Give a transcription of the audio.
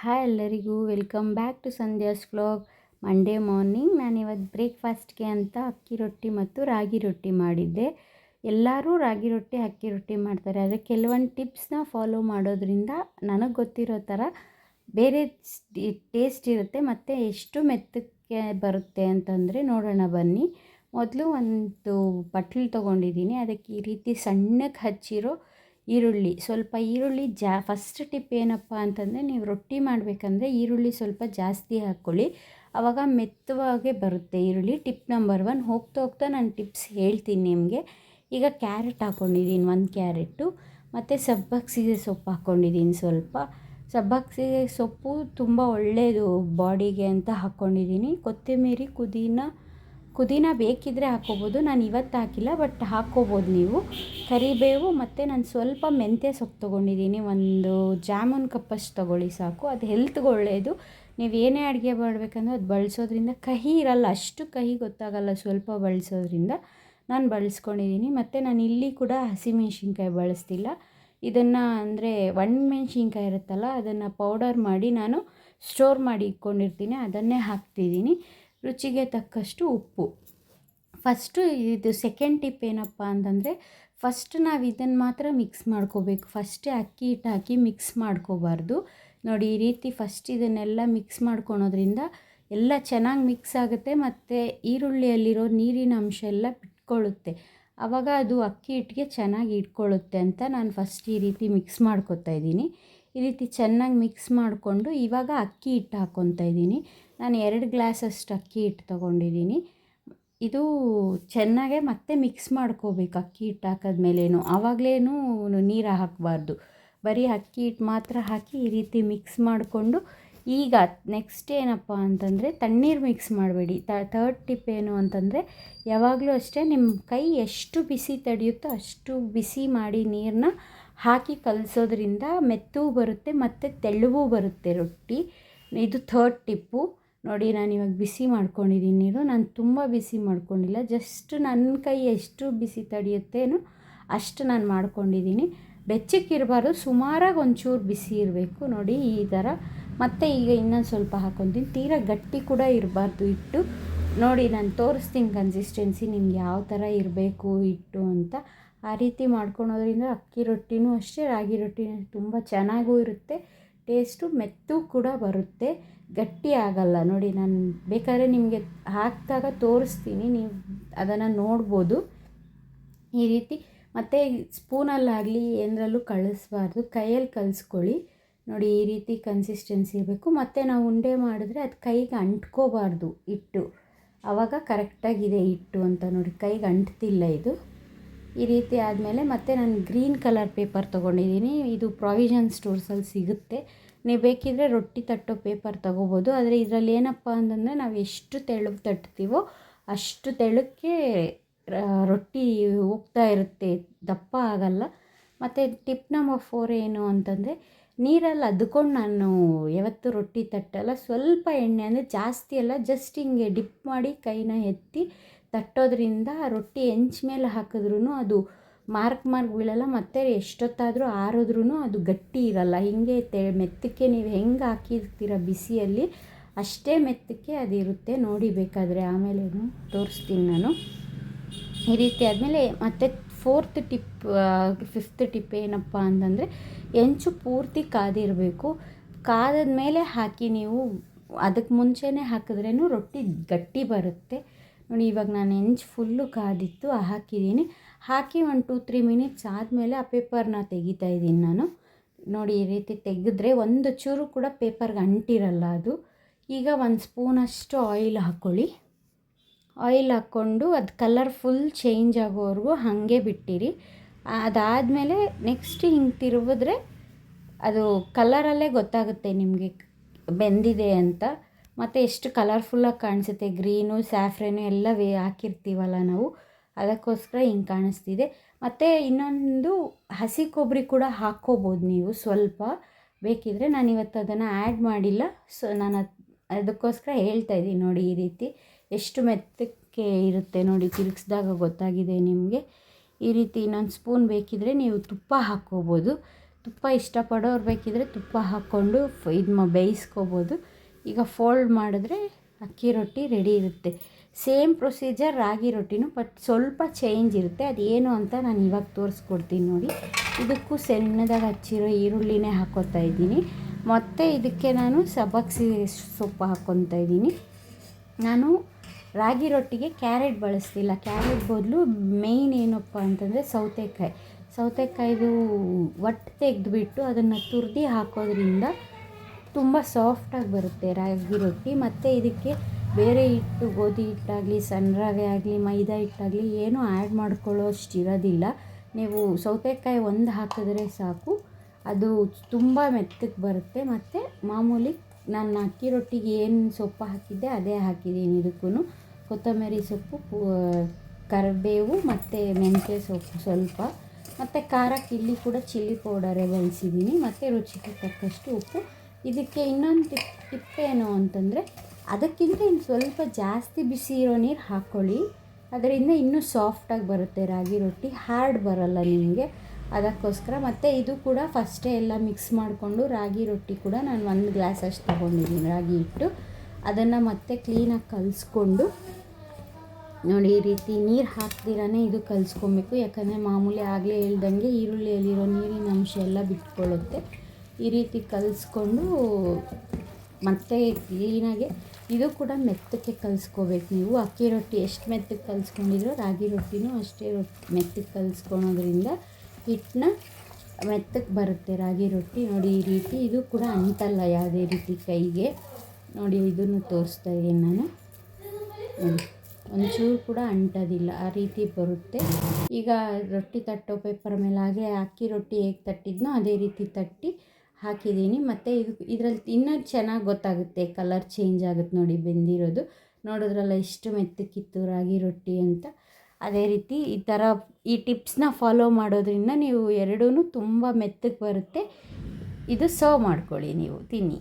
Hi ಎಲ್ಲರಿಗೂ welcome back to Sandhya's vlog. Monday morning ನಾನಿವತ್ತು ಬ್ರೇಕ್ಫಾಸ್ಟ್ಗೆ ಅಂತ ಅಕ್ಕಿ ರೊಟ್ಟಿ ಮತ್ತು ರಾಗಿ ರೊಟ್ಟಿ ಮಾಡಿದ್ದೆ. ಎಲ್ಲರೂ ರಾಗಿ ರೊಟ್ಟಿ ಅಕ್ಕಿ ರೊಟ್ಟಿ ಮಾಡ್ತಾರೆ, ಆದರೆ ಕೆಲವೊಂದು ಟಿಪ್ಸ್ನ ಫಾಲೋ ಮಾಡೋದ್ರಿಂದ ನನಗೆ ಗೊತ್ತಿರೋ ಥರ ಬೇರೆ ಟೇಸ್ಟ್ ಇರುತ್ತೆ ಮತ್ತು ಎಷ್ಟು ಮೆತ್ತಕ್ಕೆ ಬರುತ್ತೆ ಅಂತಂದರೆ ನೋಡೋಣ ಬನ್ನಿ. ಮೊದಲು ಒಂದು ಬಟ್ಲು ತೊಗೊಂಡಿದ್ದೀನಿ, ಅದಕ್ಕೆ ಈ ರೀತಿ ಸಣ್ಣಕ್ಕೆ ಹಚ್ಚಿರೋ ಈರುಳ್ಳಿ, ಸ್ವಲ್ಪ ಈರುಳ್ಳಿ ಫಸ್ಟ್ ಟಿಪ್ ಏನಪ್ಪ ಅಂತಂದರೆ, ನೀವು ರೊಟ್ಟಿ ಮಾಡಬೇಕಂದ್ರೆ ಈರುಳ್ಳಿ ಸ್ವಲ್ಪ ಜಾಸ್ತಿ ಹಾಕ್ಕೊಳ್ಳಿ, ಆವಾಗ ಮೆತ್ತವಾಗೆ ಬರುತ್ತೆ ಈರುಳ್ಳಿ. Tip number 1. ಹೋಗ್ತಾ ಹೋಗ್ತಾ ನಾನು ಟಿಪ್ಸ್ ಹೇಳ್ತೀನಿ ನಿಮಗೆ. ಈಗ ಕ್ಯಾರೆಟ್ ಹಾಕ್ಕೊಂಡಿದ್ದೀನಿ, 1 ಕ್ಯಾರೆಟು, ಮತ್ತು ಸಬ್ಬಕ್ಸಿಗೆ ಸೊಪ್ಪು ಹಾಕ್ಕೊಂಡಿದ್ದೀನಿ ಸ್ವಲ್ಪ. ಸಬ್ಬಕ್ಸಿಗೆ ಸೊಪ್ಪು ತುಂಬ ಒಳ್ಳೆಯದು ಬಾಡಿಗೆ ಅಂತ ಹಾಕ್ಕೊಂಡಿದ್ದೀನಿ. ಕೊತ್ತಂಬರಿ, ಪುದೀನ ಬೇಕಿದ್ದರೆ ಹಾಕ್ಕೋಬೋದು, ನಾನು ಇವತ್ತು ಹಾಕಿಲ್ಲ, ಬಟ್ ಹಾಕ್ಕೋಬೋದು ನೀವು. ಕರಿಬೇವು ಮತ್ತು ನಾನು ಸ್ವಲ್ಪ ಮೆಂತ್ಯ ಸೊಪ್ಪು ತೊಗೊಂಡಿದ್ದೀನಿ, ಒಂದು ಜಾಮೂನ್ ಕಪ್ಪಷ್ಟು ತೊಗೊಳ್ಳಿ ಸಾಕು. ಅದು ಹೆಲ್ತ್ಗೆ ಒಳ್ಳೆಯದು. ನೀವು ಏನೇ ಅಡುಗೆ ಮಾಡಬೇಕಂದ್ರೆ ಅದು ಬಳಸೋದ್ರಿಂದ ಕಹಿ ಇರಲ್ಲ, ಅಷ್ಟು ಕಹಿ ಗೊತ್ತಾಗಲ್ಲ ಸ್ವಲ್ಪ ಬಳಸೋದ್ರಿಂದ. ನಾನು ಬಳಸ್ಕೊಂಡಿದ್ದೀನಿ. ಮತ್ತು ನಾನು ಇಲ್ಲಿ ಕೂಡ ಹಸಿಮೆಣ್ಸಿನ್ಕಾಯಿ ಬಳಸ್ತಿಲ್ಲ, ಇದನ್ನು ಅಂದರೆ ಒಣಮೆಣ್ಸಿನ್ಕಾಯಿ ಇರುತ್ತಲ್ಲ, ಅದನ್ನು ಪೌಡರ್ ಮಾಡಿ ನಾನು ಸ್ಟೋರ್ ಮಾಡಿ ಇಟ್ಕೊಂಡಿರ್ತೀನಿ, ಅದನ್ನೇ ಹಾಕ್ತಿದ್ದೀನಿ. ರುಚಿಗೆ ತಕ್ಕಷ್ಟು ಉಪ್ಪು. ಫಸ್ಟು ಇದು ಸೆಕೆಂಡ್ ಟಿಪ್ ಏನಪ್ಪ ಅಂತಂದರೆ, ಫಸ್ಟ್ ನಾವು ಇದನ್ನು ಮಾತ್ರ ಮಿಕ್ಸ್ ಮಾಡ್ಕೋಬೇಕು. ಫಸ್ಟೇ ಅಕ್ಕಿ ಹಿಟ್ಟು ಹಾಕಿ ಮಿಕ್ಸ್ ಮಾಡ್ಕೋಬಾರ್ದು. ನೋಡಿ, ಈ ರೀತಿ ಫಸ್ಟ್ ಇದನ್ನೆಲ್ಲ ಮಿಕ್ಸ್ ಮಾಡ್ಕೊಳೋದ್ರಿಂದ ಎಲ್ಲ ಚೆನ್ನಾಗಿ ಮಿಕ್ಸ್ ಆಗುತ್ತೆ ಮತ್ತು ಈರುಳ್ಳಿಯಲ್ಲಿರೋ ನೀರಿನ ಅಂಶ ಎಲ್ಲ ಬಿಟ್ಕೊಳ್ಳುತ್ತೆ. ಆವಾಗ ಅದು ಅಕ್ಕಿ ಹಿಟ್ಟಿಗೆ ಚೆನ್ನಾಗಿ ಇಟ್ಕೊಳ್ಳುತ್ತೆ ಅಂತ ನಾನು ಫಸ್ಟ್ ಈ ರೀತಿ ಮಿಕ್ಸ್ ಮಾಡ್ಕೊತಾ ಇದ್ದೀನಿ. ಈ ರೀತಿ ಚೆನ್ನಾಗಿ ಮಿಕ್ಸ್ ಮಾಡಿಕೊಂಡು ಇವಾಗ ಅಕ್ಕಿ ಹಿಟ್ಟು ಹಾಕ್ಕೊತಾ ಇದ್ದೀನಿ. ನಾನು 2 ಗ್ಲಾಸಷ್ಟು ಅಕ್ಕಿ ಹಿಟ್ಟು ತೊಗೊಂಡಿದ್ದೀನಿ. ಇದು ಚೆನ್ನಾಗೆ ಮತ್ತೆ ಮಿಕ್ಸ್ ಮಾಡ್ಕೋಬೇಕು ಅಕ್ಕಿ ಹಿಟ್ಟು ಹಾಕಿದ್ಮೇಲೇನು, ಆವಾಗಲೇನು ನೀರು ಹಾಕಬಾರ್ದು, ಬರೀ ಅಕ್ಕಿ ಹಿಟ್ಟು ಮಾತ್ರ ಹಾಕಿ ಈ ರೀತಿ ಮಿಕ್ಸ್ ಮಾಡಿಕೊಂಡು. ಈಗ ನೆಕ್ಸ್ಟ್ ಏನಪ್ಪ ಅಂತಂದರೆ, ತಣ್ಣೀರು ಮಿಕ್ಸ್ ಮಾಡಬೇಡಿ. ಥರ್ಡ್ ಟಿಪ್ ಏನು ಅಂತಂದರೆ, ಯಾವಾಗಲೂ ಅಷ್ಟೇ ನಿಮ್ಮ ಕೈ ಎಷ್ಟು ಬಿಸಿ ತಡೆಯುತ್ತೋ ಅಷ್ಟು ಬಿಸಿ ಮಾಡಿ ನೀರನ್ನ ಹಾಕಿ ಕಲಸೋದ್ರಿಂದ ಮೆತ್ತಗೂ ಬರುತ್ತೆ ಮತ್ತು ತೆಳ್ಳಗೂ ಬರುತ್ತೆ ರೊಟ್ಟಿ. ಇದು ಥರ್ಡ್ ಟಿಪ್ಪು. ನೋಡಿ, ನಾನು ಇವಾಗ ಬಿಸಿ ಮಾಡ್ಕೊಂಡಿದ್ದೀನಿ ನೀರು. ನಾನು ತುಂಬ ಬಿಸಿ ಮಾಡ್ಕೊಂಡಿಲ್ಲ, ಜಸ್ಟ್ ನನ್ನ ಕೈ ಎಷ್ಟು ಬಿಸಿ ತಡೆಯುತ್ತೇನೋ ಅಷ್ಟು ನಾನು ಮಾಡ್ಕೊಂಡಿದ್ದೀನಿ. ಬೆಚ್ಚಕ್ಕಿರಬಾರ್ದು, ಸುಮಾರಾಗಿ ಒಂಚೂರು ಬಿಸಿ ಇರಬೇಕು. ನೋಡಿ ಈ ಥರ. ಮತ್ತು ಈಗ ಇನ್ನೊಂದು ಸ್ವಲ್ಪ ಹಾಕ್ಕೊತೀನಿ. ತೀರಾ ಗಟ್ಟಿ ಕೂಡ ಇರಬಾರ್ದು ಹಿಟ್ಟು. ನೋಡಿ, ನಾನು ತೋರಿಸ್ತೀನಿ ಕನ್ಸಿಸ್ಟೆನ್ಸಿ ನಿಮ್ಗೆ ಯಾವ ಥರ ಇರಬೇಕು ಹಿಟ್ಟು ಅಂತ. ಆ ರೀತಿ ಮಾಡ್ಕೊಳೋದ್ರಿಂದ ಅಕ್ಕಿ ರೊಟ್ಟಿನೂ ಅಷ್ಟೇ, ರಾಗಿ ರೊಟ್ಟಿನೂ ತುಂಬ ಚೆನ್ನಾಗೂ ಇರುತ್ತೆ, ಟೇಸ್ಟು ಮೆತ್ತೂ ಕೂಡ ಬರುತ್ತೆ, ಗಟ್ಟಿ ಆಗಲ್ಲ. ನೋಡಿ, ನಾನು ಬೇಕಾದ್ರೆ ನಿಮಗೆ ಹಾಕಿದಾಗ ತೋರಿಸ್ತೀನಿ, ನೀವು ಅದನ್ನು ನೋಡ್ಬೋದು ಈ ರೀತಿ. ಮತ್ತು ಸ್ಪೂನಲ್ಲಾಗಲಿ ಏನರಲ್ಲೂ ಕಳಿಸ್ಬಾರ್ದು, ಕೈಯಲ್ಲಿ ಕಲಿಸ್ಕೊಳ್ಳಿ. ನೋಡಿ, ಈ ರೀತಿ ಕನ್ಸಿಸ್ಟೆನ್ಸಿ ಇರಬೇಕು. ಮತ್ತು ನಾವು ಉಂಡೆ ಮಾಡಿದ್ರೆ ಅದು ಕೈಗೆ ಅಂಟ್ಕೋಬಾರ್ದು ಹಿಟ್ಟು, ಆವಾಗ ಕರೆಕ್ಟಾಗಿದೆ ಹಿಟ್ಟು ಅಂತ. ನೋಡಿ, ಕೈಗೆ ಅಂಟ್ತಿಲ್ಲ ಇದು. ಈ ರೀತಿ ಆದಮೇಲೆ ಮತ್ತೆ ನಾನು ಗ್ರೀನ್ ಕಲರ್ ಪೇಪರ್ ತೊಗೊಂಡಿದ್ದೀನಿ, ಇದು ಪ್ರಾವಿಷನ್ ಸ್ಟೋರ್ಸಲ್ಲಿ ಸಿಗುತ್ತೆ. ನೀವು ಬೇಕಿದ್ದರೆ ರೊಟ್ಟಿ ತಟ್ಟೋ ಪೇಪರ್ ತೊಗೋಬೋದು. ಆದರೆ ಇದರಲ್ಲಿ ಏನಪ್ಪ ಅಂತಂದರೆ, ನಾವು ಎಷ್ಟು ತೆಳ್ಳಗೆ ತಟ್ತೀವೋ ಅಷ್ಟು ತೆಳ್ಳಕ್ಕೆ ರೊಟ್ಟಿ ಹೋಗ್ತಾ ಇರುತ್ತೆ, ದಪ್ಪ ಆಗಲ್ಲ. ಮತ್ತು ಟಿಪ್ ನಂಬರ್ 4 ಏನು ಅಂತಂದರೆ, ನೀರಲ್ಲಿ ಅದ್ಕೊಂಡು ನಾನು ಯಾವತ್ತೂ ರೊಟ್ಟಿ ತಟ್ಟಲ್ಲ. ಸ್ವಲ್ಪ ಎಣ್ಣೆ, ಅಂದರೆ ಜಾಸ್ತಿ ಅಲ್ಲ, ಜಸ್ಟ್ ಹಿಂಗೆ ಡಿಪ್ ಮಾಡಿ ಕೈನ ಎತ್ತಿ ತಟ್ಟೋದ್ರಿಂದ ರೊಟ್ಟಿ ಹೆಂಚು ಮೇಲೆ ಹಾಕಿದ್ರೂ ಅದು ಮಾರ್ಕ್ ಬೀಳಲ್ಲ, ಮತ್ತು ಎಷ್ಟೊತ್ತಾದರೂ ಆರಿದ್ರೂ ಅದು ಗಟ್ಟಿ ಇರಲ್ಲ. ಹೀಗೆ ಮೆತ್ತಕ್ಕೆ ನೀವು ಹೆಂಗೆ ಹಾಕಿರ್ತೀರ ಬಿಸಿಯಲ್ಲಿ ಅಷ್ಟೇ ಮೆತ್ತಕ್ಕೆ ಅದಿರುತ್ತೆ. ನೋಡಿ, ಬೇಕಾದರೆ ಆಮೇಲೆ ತೋರಿಸ್ತೀನಿ ನಾನು. ಈ ರೀತಿ ಆದಮೇಲೆ ಮತ್ತೆ ಫಿಫ್ತ್ ಟಿಪ್ ಏನಪ್ಪ ಅಂತಂದರೆ, ಹೆಂಚು ಪೂರ್ತಿ ಕಾದಿರಬೇಕು. ಕಾದ ಮೇಲೆ ಹಾಕಿ, ನೀವು ಅದಕ್ಕೆ ಮುಂಚೆನೇ ಹಾಕಿದ್ರೇನು ರೊಟ್ಟಿ ಗಟ್ಟಿ ಬರುತ್ತೆ. ನೋಡಿ, ಇವಾಗ ನಾನು ಹೆಂಚು ಫುಲ್ಲು ಕಾದಿತ್ತು, ಹಾಕಿದ್ದೀನಿ. ಹಾಕಿ ಒಂದು 2-3 ಮಿನಿಟ್ಸ್ ಆದಮೇಲೆ ಆ ಪೇಪರ್ನ ತೆಗಿತಾ ಇದ್ದೀನಿ ನಾನು. ನೋಡಿ, ಈ ರೀತಿ ತೆಗೆದ್ರೆ ಒಂದು ಚೂರು ಕೂಡ ಪೇಪರ್ಗೆ ಅಂಟಿರಲ್ಲ ಅದು. ಈಗ 1 ಸ್ಪೂನಷ್ಟು ಆಯಿಲ್ ಹಾಕ್ಕೊಳ್ಳಿ. ಆಯಿಲ್ ಹಾಕ್ಕೊಂಡು ಅದು ಕಲರ್ ಫುಲ್ ಚೇಂಜ್ ಆಗೋವರೆಗೂ ಹಾಗೆ ಬಿಟ್ಟಿರಿ. ಅದಾದಮೇಲೆ ನೆಕ್ಸ್ಟ್ ಹಿಂಗೆ ತಿರುಗಿದ್ರೆ ಅದು ಕಲರಲ್ಲೇ ಗೊತ್ತಾಗುತ್ತೆ ನಿಮಗೆ ಬೆಂದಿದೆ ಅಂತ, ಮತ್ತು ಎಷ್ಟು ಕಲರ್ಫುಲ್ಲಾಗಿ ಕಾಣಿಸುತ್ತೆ. ಗ್ರೀನು, ಸ್ಯಾಫ್ರನು ಎಲ್ಲ ಹಾಕಿರ್ತೀವಲ್ಲ ನಾವು, ಅದಕ್ಕೋಸ್ಕರ ಹಿಂಗೆ ಕಾಣಿಸ್ತಿದೆ. ಮತ್ತು ಇನ್ನೊಂದು ಹಸಿ ಕೊಬ್ಬರಿ ಕೂಡ ಹಾಕ್ಕೋಬೋದು ನೀವು ಸ್ವಲ್ಪ ಬೇಕಿದ್ದರೆ. ನಾನು ಇವತ್ತು ಅದನ್ನು ಆ್ಯಡ್ ಮಾಡಿಲ್ಲ, ಸೊ ನಾನು ಅದಕ್ಕೋಸ್ಕರ ಹೇಳ್ತಾಯಿದ್ದೀನಿ. ನೋಡಿ, ಈ ರೀತಿ ಎಷ್ಟು ಮೆತ್ತಕ್ಕೆ ಇರುತ್ತೆ ನೋಡಿ, ತಿರುಗಿಸಿದಾಗ ಗೊತ್ತಾಗಿದೆ ನಿಮಗೆ. ಈ ರೀತಿ ಇನ್ನೊಂದು ಸ್ಪೂನ್ ಬೇಕಿದ್ದರೆ ನೀವು ತುಪ್ಪ ಹಾಕ್ಕೋಬೋದು. ತುಪ್ಪ ಇಷ್ಟಪಡೋರು ಬೇಕಿದ್ರೆ ತುಪ್ಪ ಹಾಕ್ಕೊಂಡು ಇದು ಬೇಯಿಸ್ಕೋಬೋದು. ಈಗ ಫೋಲ್ಡ್ ಮಾಡಿದ್ರೆ ಅಕ್ಕಿ ರೊಟ್ಟಿ ರೆಡಿ ಇರುತ್ತೆ. ಸೇಮ್ ಪ್ರೊಸೀಜರ್ ರಾಗಿ ರೊಟ್ಟಿನೂ, ಬಟ್ ಸ್ವಲ್ಪ ಚೇಂಜ್ ಇರುತ್ತೆ. ಅದೇನು ಅಂತ ನಾನು ಇವಾಗ ತೋರಿಸ್ಕೊಡ್ತೀನಿ ನೋಡಿ. ಇದಕ್ಕೂ ಸಣ್ಣದಾಗಿ ಹಚ್ಚಿರೋ ಈರುಳ್ಳಿನೇ ಹಾಕ್ಕೋತಾ ಇದ್ದೀನಿ. ಮತ್ತು ಇದಕ್ಕೆ ನಾನು ಸಬ್ಬಕ್ಸಿ ಸೊಪ್ಪು ಹಾಕ್ಕೊತಾ ಇದ್ದೀನಿ. ನಾನು ರಾಗಿ ರೊಟ್ಟಿಗೆ ಕ್ಯಾರೆಟ್ ಬಳಸ್ತಿಲ್ಲ. ಕ್ಯಾರೆಟ್ ಬದಲು ಮೇಯ್ನ್ ಏನಪ್ಪ ಅಂತಂದರೆ ಸೌತೆಕಾಯಿದು ಒಟ್ಟು ತೆಗೆದುಬಿಟ್ಟು ಅದನ್ನು ತುರಿದು ಹಾಕೋದ್ರಿಂದ ತುಂಬ ಸಾಫ್ಟಾಗಿ ಬರುತ್ತೆ ರಾಗಿ ರೊಟ್ಟಿ. ಮತ್ತು ಇದಕ್ಕೆ ಬೇರೆ ಹಿಟ್ಟು, ಗೋಧಿ ಹಿಟ್ಟಾಗಲಿ, ಸಣ್ಣ ರವೆ ಆಗಲಿ, ಮೈದಾ ಹಿಟ್ಟಾಗಲಿ ಏನೂ ಆ್ಯಡ್ ಮಾಡ್ಕೊಳ್ಳೋ ಅಷ್ಟಿರೋದಿಲ್ಲ. ನೀವು ಸೌತೆಕಾಯಿ ಒಂದು ಹಾಕಿದ್ರೆ ಸಾಕು, ಅದು ತುಂಬ ಮೆತ್ತಗೆ ಬರುತ್ತೆ. ಮತ್ತು ಮಾಮೂಲಿ ನಾನು ಅಕ್ಕಿ ರೊಟ್ಟಿಗೆ ಏನು ಸೊಪ್ಪು ಹಾಕಿದ್ದೆ ಅದೇ ಹಾಕಿದ್ದೀನಿ. ಇದಕ್ಕೂ ಕೊತ್ತಂಬರಿ ಸೊಪ್ಪು, ಕರಿಬೇವು ಮತ್ತು ಮೆಂತ್ಯ ಸೊಪ್ಪು ಸ್ವಲ್ಪ, ಮತ್ತು ಖಾರಕ್ಕೆ ಇಲ್ಲಿ ಕೂಡ ಚಿಲ್ಲಿ ಪೌಡರೇ ಬಳಸಿದ್ದೀನಿ. ಮತ್ತು ರುಚಿಗೆ ತಕ್ಕಷ್ಟು ಉಪ್ಪು. ಇದಕ್ಕೆ ಇನ್ನೊಂದು ಟಿಪ್ಪೇನು ಅಂತಂದರೆ, ಅದಕ್ಕಿಂತ ಇನ್ನು ಸ್ವಲ್ಪ ಜಾಸ್ತಿ ಬಿಸಿ ಇರೋ ನೀರು ಹಾಕ್ಕೊಳ್ಳಿ. ಅದರಿಂದ ಇನ್ನೂ ಸಾಫ್ಟಾಗಿ ಬರುತ್ತೆ ರಾಗಿ ರೊಟ್ಟಿ, ಹಾರ್ಡ್ ಬರಲ್ಲ ನಿಮಗೆ. ಅದಕ್ಕೋಸ್ಕರ. ಮತ್ತು ಇದು ಕೂಡ ಫಸ್ಟೇ ಎಲ್ಲ ಮಿಕ್ಸ್ ಮಾಡಿಕೊಂಡು, ರಾಗಿ ರೊಟ್ಟಿ ಕೂಡ ನಾನು 1 ಗ್ಲಾಸ್ ಅಷ್ಟು ತೊಗೊಂಡಿದ್ದೀನಿ ರಾಗಿ ಹಿಟ್ಟು. ಅದನ್ನು ಮತ್ತೆ ಕ್ಲೀನಾಗಿ ಕಲಿಸ್ಕೊಂಡು ನೋಡಿ, ಈ ರೀತಿ ನೀರು ಹಾಕ್ದಿರಾನೇ ಇದು ಕಲಿಸ್ಕೊಬೇಕು. ಯಾಕಂದರೆ ಮಾಮೂಲಿ ಆಗಲೇ ಹೇಳ್ದಂಗೆ ಈರುಳ್ಳಿಯಲ್ಲಿರೋ ನೀರಿನ ಅಂಶ ಎಲ್ಲ ಬಿಟ್ಕೊಳ್ಳುತ್ತೆ. ಈ ರೀತಿ ಕಲಿಸ್ಕೊಂಡು ಮತ್ತೆ ಕ್ಲೀನಾಗೆ ಇದು ಕೂಡ ಮೆತ್ತಕ್ಕೆ ಕಲಿಸ್ಕೋಬೇಕು ನೀವು. ಅಕ್ಕಿ ರೊಟ್ಟಿ ಎಷ್ಟು ಮೆತ್ತಗೆ ಕಲಿಸ್ಕೊಂಡಿದ್ರೋ ರಾಗಿ ರೊಟ್ಟಿನೂ ಅಷ್ಟೇ ಮೆತ್ತಗೆ ಕಲಿಸ್ಕೊಳೋದ್ರಿಂದ ಹಿಟ್ಟನ್ನ ಮೆತ್ತಗೆ ಬರುತ್ತೆ ರಾಗಿ ರೊಟ್ಟಿ. ನೋಡಿ ಈ ರೀತಿ. ಇದು ಕೂಡ ಅಂಟಲ್ಲ ಯಾವುದೇ ರೀತಿ ಕೈಗೆ. ನೋಡಿ ಇದನ್ನು ತೋರಿಸ್ತಾ ಇದ್ದೀನಿ ನಾನು. ನೋಡಿ ಒಂಚೂರು ಕೂಡ ಅಂಟೋದಿಲ್ಲ, ಆ ರೀತಿ ಬರುತ್ತೆ. ಈಗ ರೊಟ್ಟಿ ತಟ್ಟೋ ಪೇಪರ್ ಮೇಲೆ ಹಾಗೆ ಅಕ್ಕಿ ರೊಟ್ಟಿ ಹೇಗೆ ತಟ್ಟಿದ್ನೋ ಅದೇ ರೀತಿ ತಟ್ಟಿ ಹಾಕಿದ್ದೀನಿ. ಮತ್ತು ಇದರಲ್ಲಿ ಇನ್ನೂ ಚೆನ್ನಾಗಿ ಗೊತ್ತಾಗುತ್ತೆ, ಕಲರ್ ಚೇಂಜ್ ಆಗುತ್ತೆ ನೋಡಿ ಬೆಂದಿರೋದು. ನೋಡಿದ್ರಲ್ಲ ಎಷ್ಟು ಮೆತ್ತಕ್ಕಿತ್ತು ರಾಗಿ ರೊಟ್ಟಿ ಅಂತ. ಅದೇ ರೀತಿ ಈ ಟಿಪ್ಸ್ನ ಫಾಲೋ ಮಾಡೋದ್ರಿಂದ ನೀವು ಎರಡೂ ತುಂಬ ಮೆತ್ತಗೆ ಬರುತ್ತೆ. ಇದು ಸರ್ವ್ ಮಾಡ್ಕೊಳ್ಳಿ, ನೀವು ತಿನ್ನಿ.